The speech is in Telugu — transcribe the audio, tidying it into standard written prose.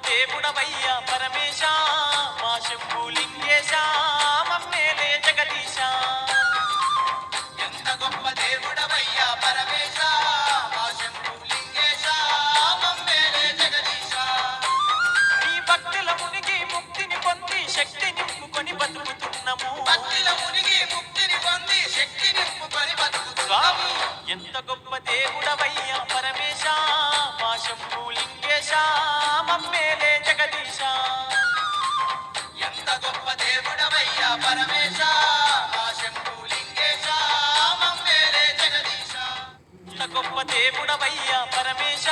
దేవుడవయ్యా పరమేశ మా శంభులింగేశ మమ్మేలే జగదీశ. ఎంత గొప్ప దేవుడవయ్యా పరమేశ మా శంభులింగేశ మమ్మేలే జగదీశ. నీ భక్తుల మునిగి ముక్తిని పొంది శక్తి నింపుకొని బతుకుతున్నాము. భక్తిలో మునిగి ముక్తిని పొంది శక్తి నింపుకొని బతుకుతున్నాము. ఎంత గొప్ప దేవుడవయ్యా పరమేశ మా శంభులింగేశ మమ్మేలే జగదీశ. ఎంత గొప్ప దేవుడవయ్యా పరమేశ మా శంభులింగేశ మమ్మేలే జగదీశ. ఎంత గొప్ప దేవుడవయ్యా పరమేశ